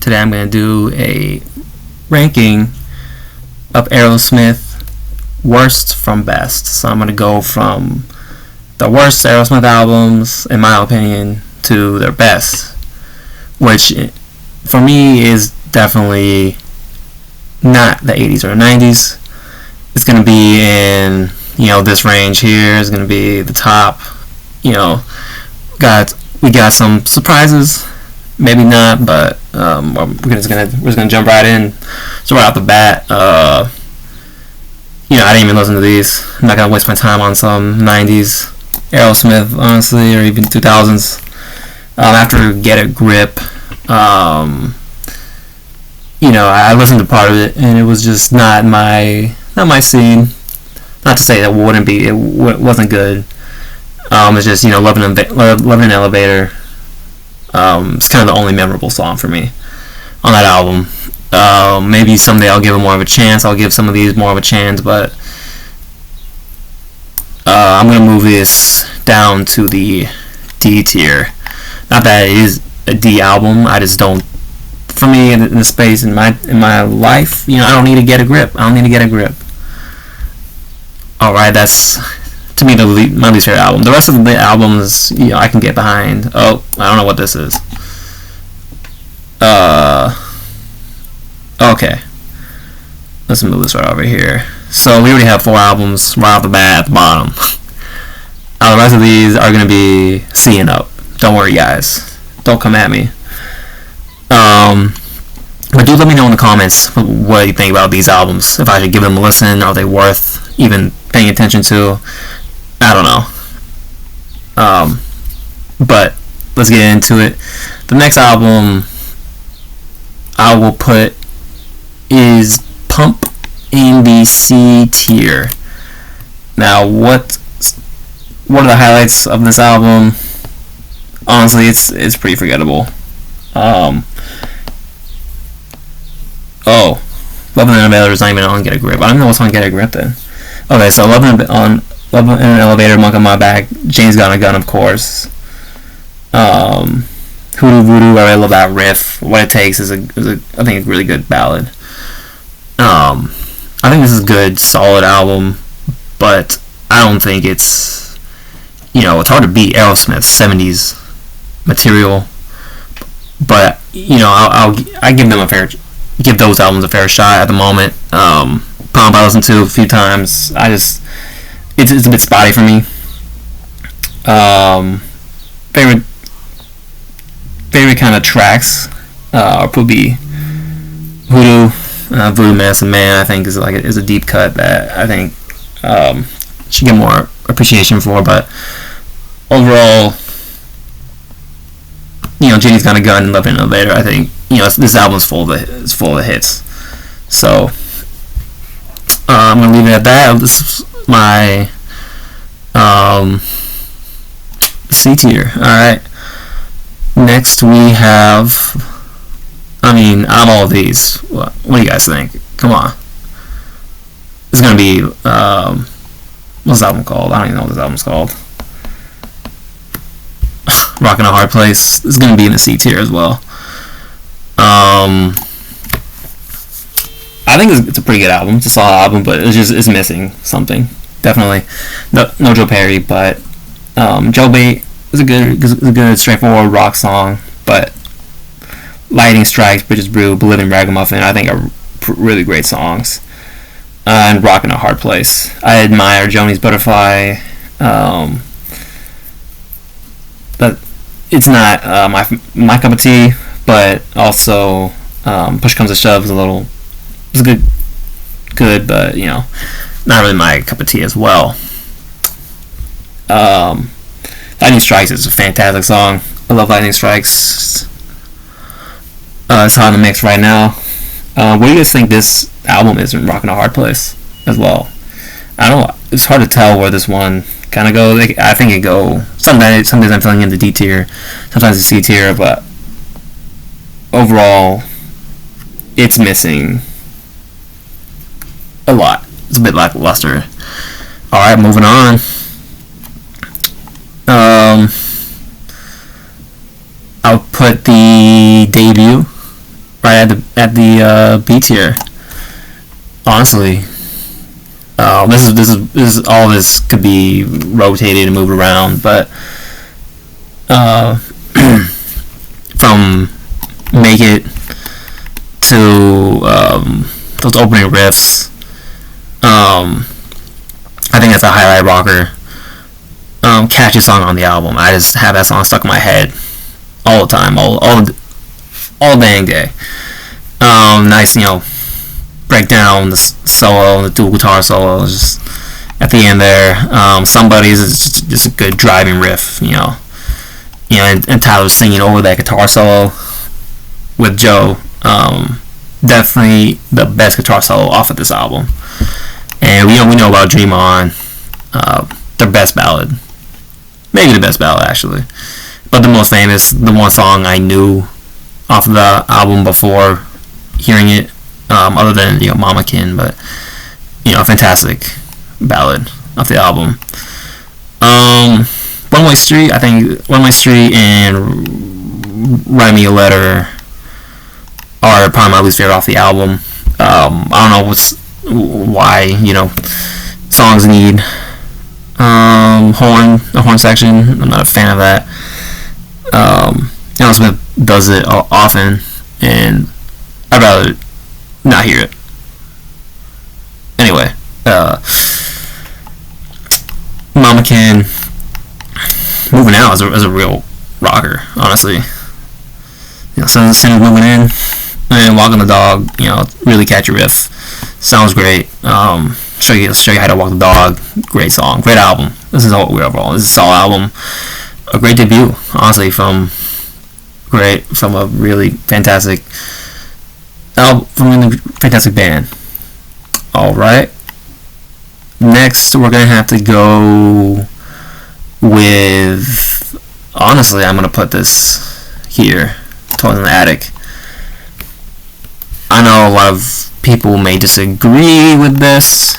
Today I'm going to do a ranking of Aerosmith worst from best. So I'm going to go from the worst Aerosmith albums, in my opinion, to their best, which for me is definitely not the 80s or the 90s. It's going to be in, this range here is going to be the top. We got some surprises, maybe not, but we're just gonna jump right in. So right off the bat, I didn't even listen to these. I'm not gonna waste my time on some 90s Aerosmith, honestly, or even 2000s. After Get a Grip, I listened to part of it, and it was just not my scene. Not to say that it wasn't good. It's just, Loving an Elevator. It's kind of the only memorable song for me on that album. Maybe someday I'll give it more of a chance. I'll give some of these more of a chance, but I'm going to move this down to the D tier. Not that it is a D album. I just don't, for me, in the space in my life, I don't need to get a grip. Alright, that's, to me, my least favorite album. The rest of the albums, I can get behind. Oh, I don't know what this is. Okay. Let's move this right over here. So we already have 4 albums right off the bat at the bottom. The rest of these are going to be C and up. Don't worry, guys. Don't come at me. But do let me know in the comments what you think about these albums. If I should give them a listen. Are they worth even paying attention to? I don't know. But let's get into it. The next album I will put is Pump in the C tier. Now, what are the highlights of this album? Honestly, it's pretty forgettable. Loving an Elevator is not even on Get a Grip. I don't know what's on Get a Grip then. Okay, so Loving in an Elevator, Monk on My Back, Jane's Got a Gun, of course. Hoodoo Voodoo, I really love that riff. What It Takes is I think a really good ballad. I think this is a good, solid album, but I don't think it's, it's hard to beat Aerosmith's 70s material. But I give those albums a fair shot at the moment. Pump I listened to a few times. It's a bit spotty for me. Favorite kind of tracks would be Hoodoo, Voodoo Medicine Man. I think is a deep cut that I think should get more appreciation for. But overall, Jane's Got a Gun and Loving an Elevator, I think this album's full of hits. So I'm gonna leave it at that. This is my C tier. Alright. Next we have, out of all of these, what do you guys think? Come on. It's gonna be, what's this album called? I don't even know what this album's called. Rockin' a Hard Place. It's gonna be in the C tier as well. I think it's a pretty good album. It's a solid album, but it's missing something. Definitely. No Joe Perry, but Joe Bait is a good straightforward rock song. But Lightning Strikes, Bridges Brew, Bolivian Ragamuffin, I think are really great songs. And Rockin' a Hard Place. I admire Joni's Butterfly. But it's not my cup of tea. But also, Push Comes to Shove is it's good, but not really my cup of tea as well. Lightning Strikes is a fantastic song. I love Lightning Strikes. It's hot in the mix right now. What do you guys think this album is in Rockin' a Hard Place as well? I don't know. It's hard to tell where this one kind of goes. I think it go. Sometimes I'm feeling in the D tier, sometimes the C tier, but overall, it's missing a lot. It's a bit lackluster. Alright, moving on. I'll put the debut right at the B tier. Honestly, this is all this could be rotated and moved around, but from Make It to those opening riffs, I think that's a highlight rocker. Catchy song on the album. I just have that song stuck in my head all the time, all dang day. Nice, breakdown, the solo, the dual guitar solo, just at the end there. Somebody's just a good driving riff, and Tyler singing over that guitar solo with Joe. Definitely the best guitar solo off of this album. And we know about Dream On, their best ballad, maybe the best ballad actually, but the most famous, the one song I knew off of the album before hearing it, other than Mama Kin, but fantastic ballad off the album. One Way Street, I think One Way Street and Write Me a Letter are probably my least favorite off the album. I don't know why songs need a horn section. I'm not a fan of that. Aerosmith does it often, and I'd rather not hear it. Anyway, Mama Kin, Moving Out is a real rocker, honestly. Sinner Moving In and Walking the Dog, really catchy riff. Sounds great. Show you how to walk the dog. Great song, great album. This is overall. This is a solid album. A great debut, honestly, from a really fantastic band. All right. Next, we're gonna have to go with. Honestly, I'm gonna put this here, Toys in the Attic. I know a lot of people may disagree with this.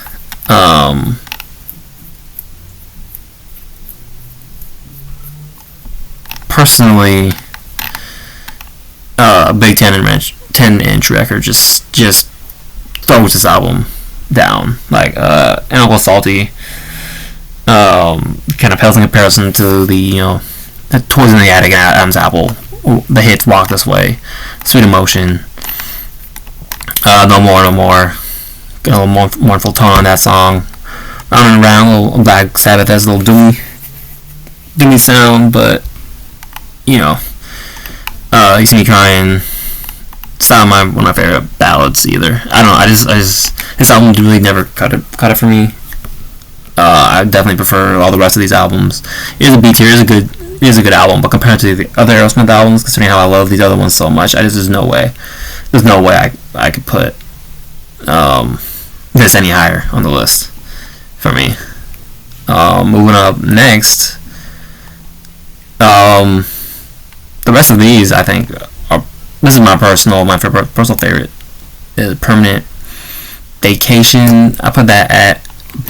Personally, a big 10-inch record just throws this album down. Like, and Uncle Salty, kind of pales in comparison to the Toys in the Attic and Adam's Apple, the hits Walk This Way, Sweet Emotion, No More, got a little mournful tone on that song. Round and Round, a little Black Sabbath has a little doomy sound, but You See Me Crying, it's not one of my favorite ballads either. I don't know. I just this album really never cut it for me. I definitely prefer all the rest of these albums. It is a B tier. It is a good album, but compared to the other Aerosmith albums, considering how I love these other ones so much, there's no way I could put this any higher on the list for me. Moving up next, the rest of these I think are. This is my personal favorite. Is Permanent Vacation. I put that at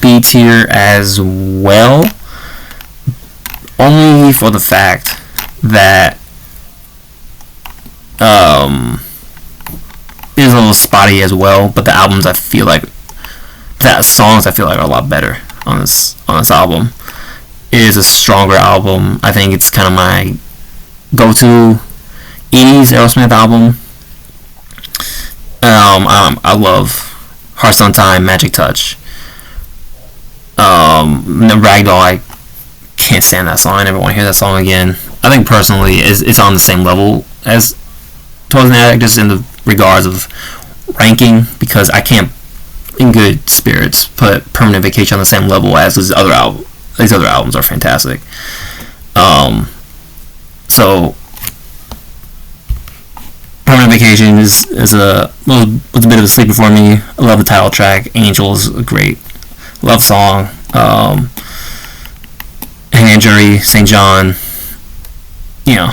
B tier as well, only for the fact that it is a little spotty as well. But the songs I feel like are a lot better on this album. It is a stronger album. I think it's kind of my go-to 80s Aerosmith album. I love Hearts on Time, Magic Touch. Ragdoll, I can't stand that song. I never want to hear that song again. I think personally it's on the same level as Toys in the Attic, just in the regards of ranking, because I can't in good spirits put Permanent Vacation on the same level as these other albums. These other albums are fantastic. So Permanent Vacation was a bit of a sleeper for me. I love the title track. Angels, a great love song. Hanging Jury, St. John.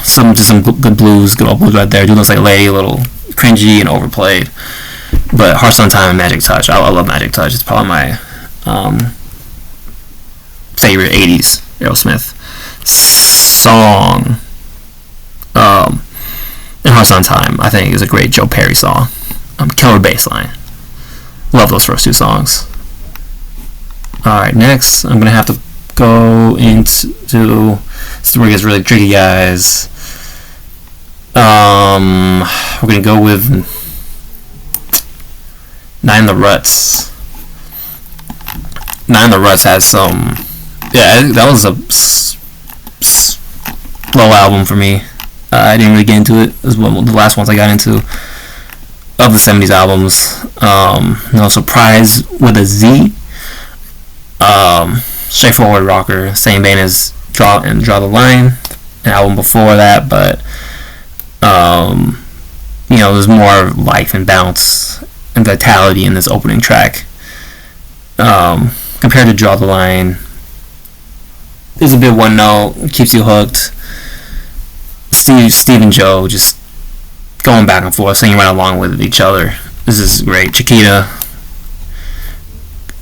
Some good blues, good old blues right there. Do Looks Like a Lady, a little cringy and overplayed. But Hearts on Time and Magic Touch. I love Magic Touch. It's probably my favorite 80s Aerosmith song. And Close on Time, I think, is a great Joe Perry song. Killer bass line. Love those first two songs. Alright, next, I'm going to have to go into... This is where it gets really tricky, guys. We're going to go with Nine the Ruts. Nine the Ruts has some... Yeah, that was a slow album for me. I didn't really get into it. It was one of the last ones I got into of the 70s albums. No Surprise with a Z. Straightforward rocker, same vein as Draw the Line, an album before that, but there's more life and bounce and vitality in this opening track. Compared to Draw the Line, it's a bit one note, keeps you hooked. Steve and Joe just going back and forth, singing right along with each other. This is great. Chiquita,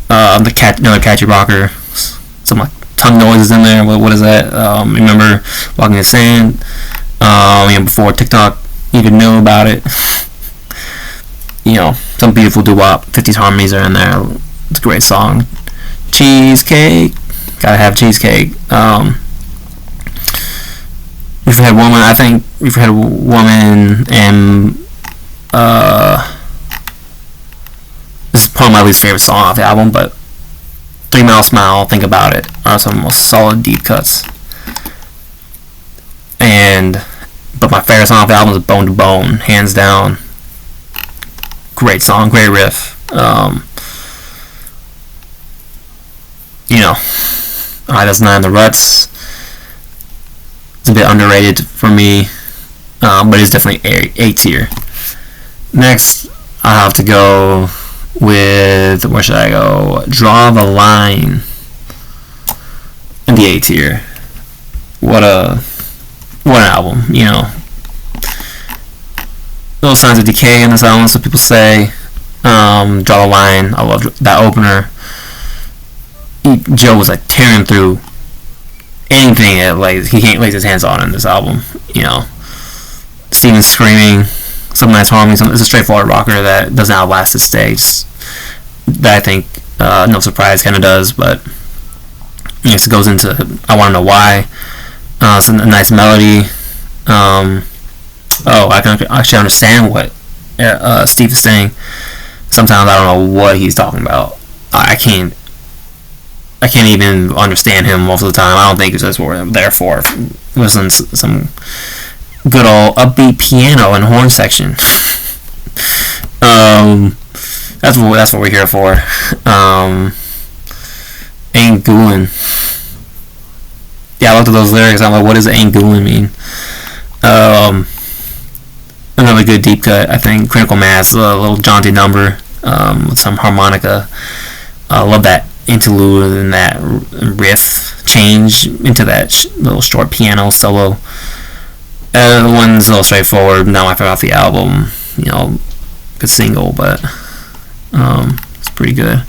another catchy rocker. Some like tongue noises in there. What is that? Remember Walking in the Sand? Before TikTok even knew about it. Some beautiful doo-wop 50s harmonies are in there. It's a great song. Cheesecake, gotta have cheesecake. We've had Woman. I think we've had Woman, and this is probably my least favorite song off the album, but 3 Mile Smile, Think About It are some of the most solid deep cuts. But my favorite song off the album is Bone to Bone, hands down. Great song, great riff. Alright, that's Nine the Ruts. It's a bit underrated for me, but it's definitely A tier. Next, I'll have to go with, where should I go? Draw the Line in the A tier. What an album, Little signs of decay in this album, so people say. Draw the Line, I love that opener. Joe was like tearing through anything that he can't lay his hands on in this album. Steven screaming, some nice harmony. It's a straightforward rocker that doesn't outlast the stage. That I think No Surprise kind of does, but it goes into I Want to Know Why. It's a nice melody. I can actually understand what Steve is saying. Sometimes I don't know what he's talking about. I can't even understand him most of the time. I don't think it's just what we're there for. Listen to some good old upbeat piano and horn section. That's what we're here for. Ain't Goolin'. Yeah, I looked at those lyrics. I'm like, what does Ain't Goolin' mean? Another good deep cut, I think. Critical Mass, a little jaunty number with some harmonica. I love that interlude and that riff change into that little short piano solo. The one's a little straightforward. Not my favorite off the album. Good single, but it's pretty good.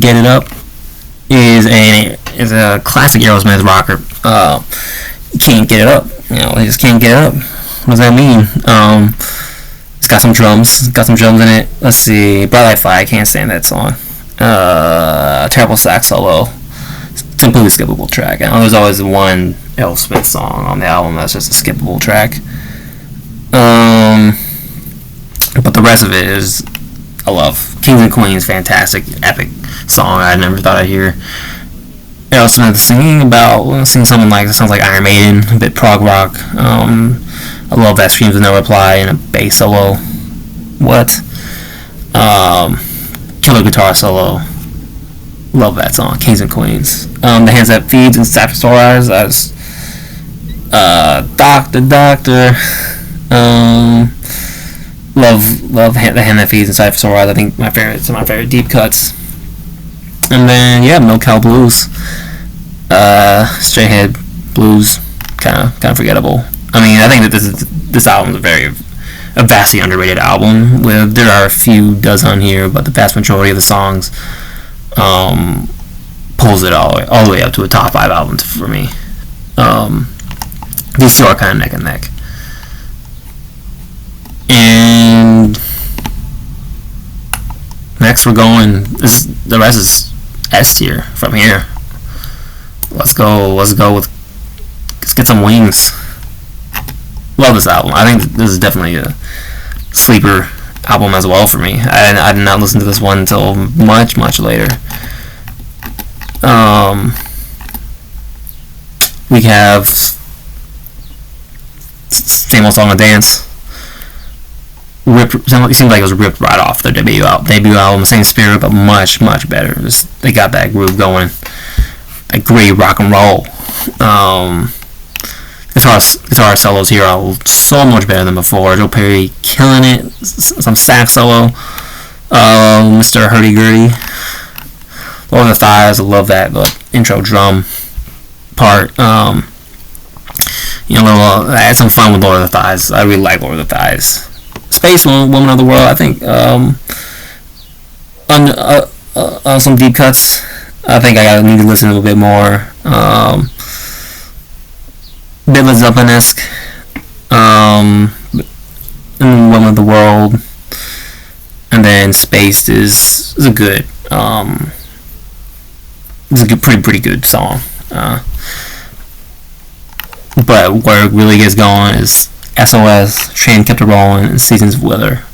Get It Up is a classic Aerosmith rocker. You can't get it up. They just can't get it up. What does that mean? It's got some drums. In it. Let's see. Bright Light Fire. I can't stand that song. Terrible sax solo. It's a completely skippable track. There's always one Aerosmith song on the album that's just a skippable track. But the rest of it is I love. Kings and Queens, fantastic, epic song I never thought I'd hear. Aerosmith singing something like, it sounds like Iron Maiden, a bit prog rock. I love that Screams with No Reply and a bass solo. Killer guitar solo. Love that song, Kings and Queens. The Hands That Feeds and Sapphire Eyes, Doctor. Love the hand that feeds inside for so I think some of my favorite deep cuts. And then No Cal Blues. Straight Head Blues, kind of forgettable. I mean, I think that this album is a vastly underrated album. There are a few dozen on here, but the vast majority of the songs pulls it all the way up to a top 5 album for me. These two are kind of neck and neck. And next we're going. The rest is S tier from here. Let's get some wings. Love this album. I think this is definitely a sleeper album as well for me. I did not listen to this one until much later. We have Same Old Song and Dance. It seemed like it was ripped right off their debut album. Same spirit, but much better. They got that groove going. That great rock and roll. Guitar solos here are so much better than before. Joe Perry killing it. Some sax solo. Mr. Hurdy Gurdy. Lord of the Thighs. I love that intro drum part. I had some fun with Lord of the Thighs. I really like Lord of the Thighs. Space Woman of the World. I think some deep cuts. I think I need to listen a little bit more. Bit Led Zeppelin-esque. Woman of the World. And then Spaced is a good. It's a good, pretty good song. But where it really gets going is SOS, Train Kept It Rolling, and Seasons of Weather.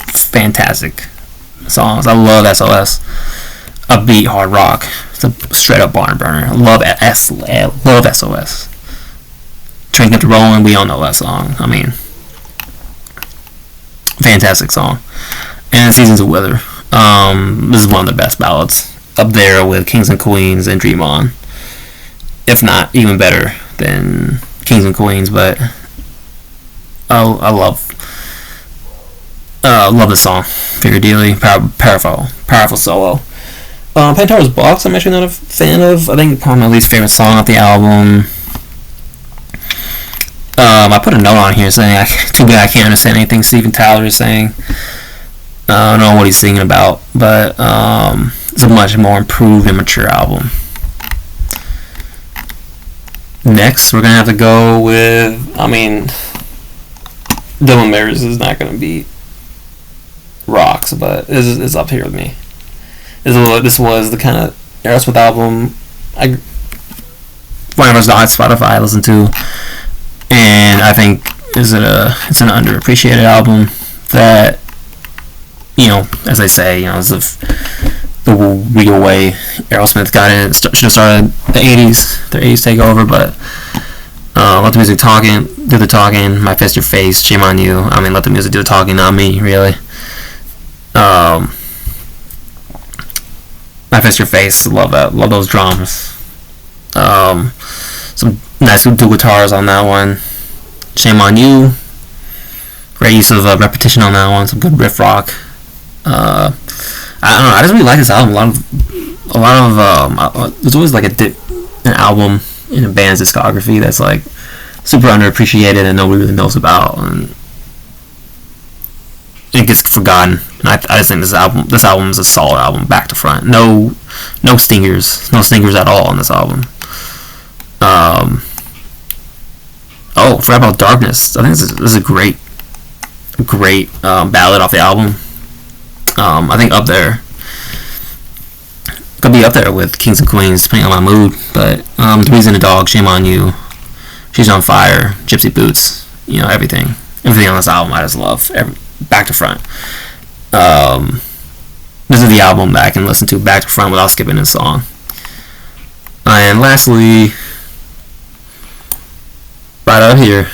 Fantastic songs. I love SOS. Upbeat hard rock. It's a straight up barn burner. I love SOS. Train Kept It Rolling, we all know that song. I mean, fantastic song. And Seasons of Weather. This is one of the best ballads. Up there with Kings and Queens and Dream On. If not even better than Kings and Queens, but I love this song. Figure Dealy, powerful solo. Pandora's Box, I'm actually not a fan of. I think probably my least favorite song off the album. I put a note on here saying, too bad I can't understand anything Steven Tyler is saying. I don't know what he's singing about, but it's a much more improved and mature album. Next, we're going to have to go with, Dylan Mares is not going to beat Rocks, but it's up here with me. This was the kind of Aerosmith album whenever it's on Spotify I listen to, and I think it's an underappreciated album that, as they say, it's the real way Aerosmith got in. It should have started the 80s, their 80s takeover, but let the music do the talking. My Fist Your Face, Shame on You. Let the music do the talking, not me, really. My Fist Your Face, love that. Love those drums. Some nice dual guitars on that one. Shame on You. Great use of repetition on that one. Some good riff rock. I don't know. I just really like this album. A lot of there's always like an album in a band's discography that's like super underappreciated and nobody really knows about, and it gets forgotten. And I just think this album is a solid album, back to front. No stingers at all on this album. Forgot about Darkness. I think this is a great ballad off the album. I think up there. Could be up there with Kings and Queens, depending on my mood. But The Reason, a Dog, Shame on You, She's on Fire, Gypsy Boots, everything on this album I just love, back to front. This is the album that I can listen to back to front without skipping a song. And lastly, right out here,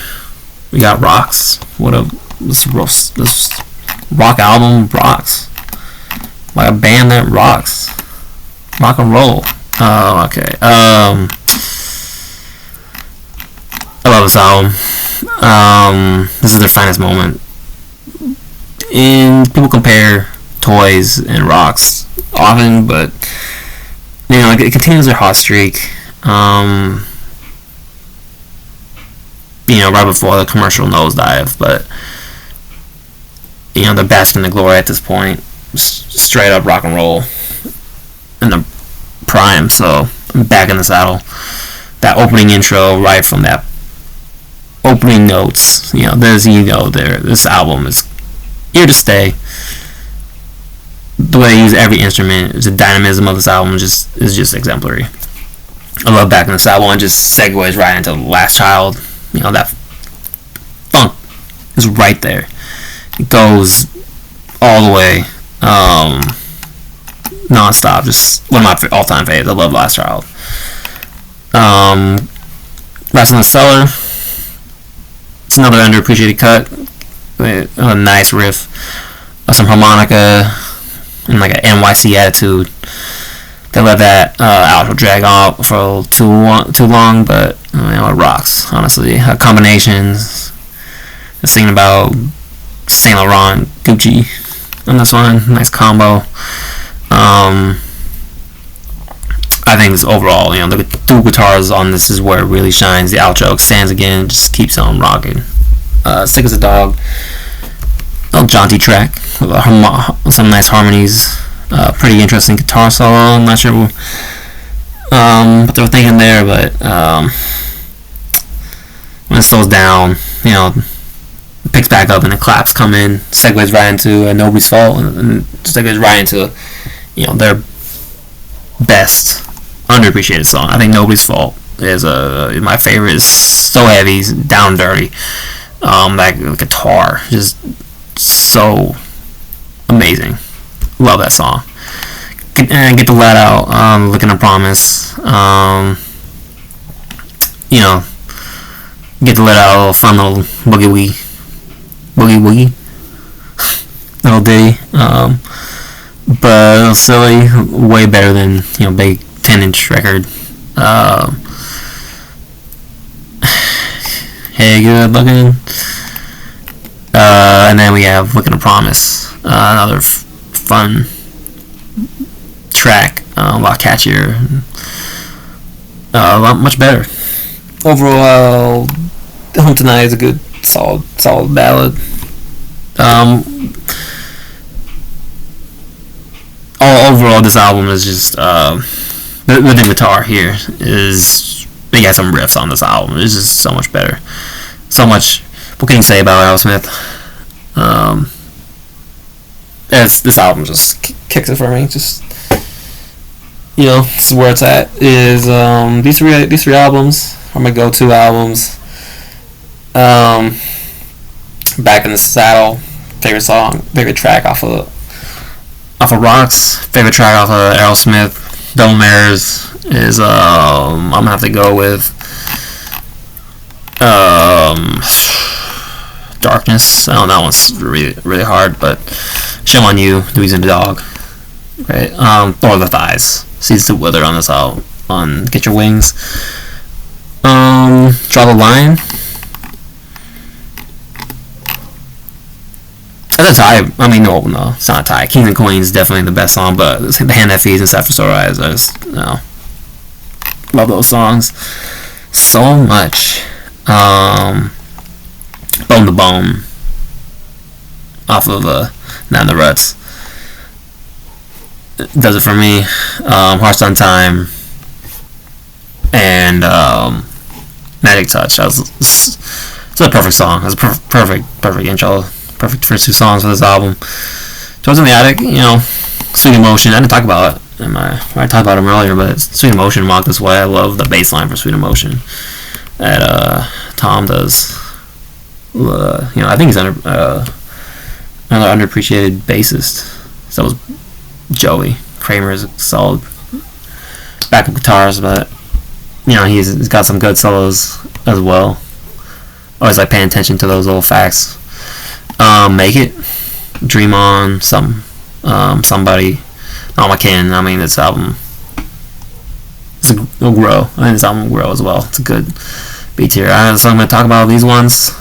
we got Rocks. This rock album rocks. Like a band that rocks. Rock and roll. Okay. I love this album. This is their finest moment. And people compare Toys and Rocks often, but it continues their hot streak. Right before the commercial nosedive, but they're basking in the glory at this point. Straight up rock and roll in the prime. So I'm back in the saddle. That opening intro, right from that opening notes, this album is here to stay. The way they use every instrument, the dynamism of this album is just exemplary. I love Back in the Saddle, and just segues right into Last Child. That funk is right there. It goes all the way, non-stop. Just one of my all-time faves. I love Last Child. Last in the Cellar. It's another underappreciated cut. A nice riff. Some harmonica and like an NYC attitude. They let that outro drag on for too long, but it rocks, honestly. Combinations, singing about Saint Laurent, Gucci on this one, nice combo. I think this overall, the dual guitars on this is where it really shines. The outro extends again, just keeps on rocking. Sick as a Dog, a jaunty track with some nice harmonies. Pretty interesting guitar solo. I'm not sure what they were thinking there, but when it slows down, it picks back up and the claps come in, segues right into Nobody's Fault, and segues right into their best underappreciated song. I think Nobody's Fault is my favorite. It's so heavy, down dirty. That guitar just so amazing. Love that song. Get the Let Out, Looking to Promise. Get the Let Out, a little fun little boogie woogie. Little ditty. But a little silly, way better than, big 10-inch record. Hey, good looking. And then we have Looking to Promise, another fun track, a lot catchier, a lot much better. Overall, Home Tonight is a good, solid ballad. Overall, this album is just the guitar here is. They got some riffs on this album. It's just so much better. So much. What can you say about Aerosmith? This album just kicks it for me. Just this is where it's at. Is these three albums are my go-to albums. Back in the Saddle, favorite song, favorite track off of Rocks, favorite track off of Aerosmith, Double Mirrors is I'm gonna have to go with Darkness. I know that one's really hard, but Shame on You, Louise and the Dog, right? Or the Thighs, Seeds to Wither on this album, on Get Your Wings. Draw the Line. That's a tie. I mean, no, it's not a tie. Kings and Queens is definitely the best song, but The Hand That Feeds and Set for Sore Eyes, I just, love those songs so much. Bone to Bone off of Not in the Ruts does it for me. Hearts on Time and Magic Touch. It's a perfect song. It's a perfect intro. Perfect first two songs for this album. Towards in the Attic, Sweet Emotion. I didn't talk about it I talked about him earlier, but Sweet Emotion, Walk This Way. I love the bass line for Sweet Emotion that Tom does. I think he's another underappreciated bassist. So was Joey Kramer is a solid backup guitarist, but he's got some good solos as well. Always like paying attention to those little facts. Make It, Dream On, Somebody, All I Can. I mean, this album, it'll grow. I think this album will grow as well. It's a good B tier. So I'm going to talk about these ones.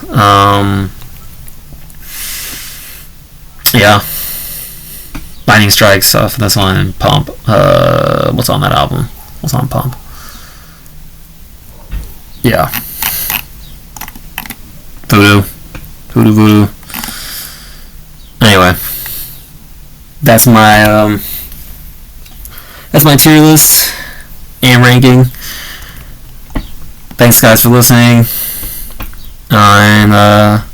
Yeah. Lightning Strikes off this one, and Pump. What's on that album? What's on Pump? Yeah. Voodoo. Anyway, that's my tier list and ranking. Thanks guys for listening, and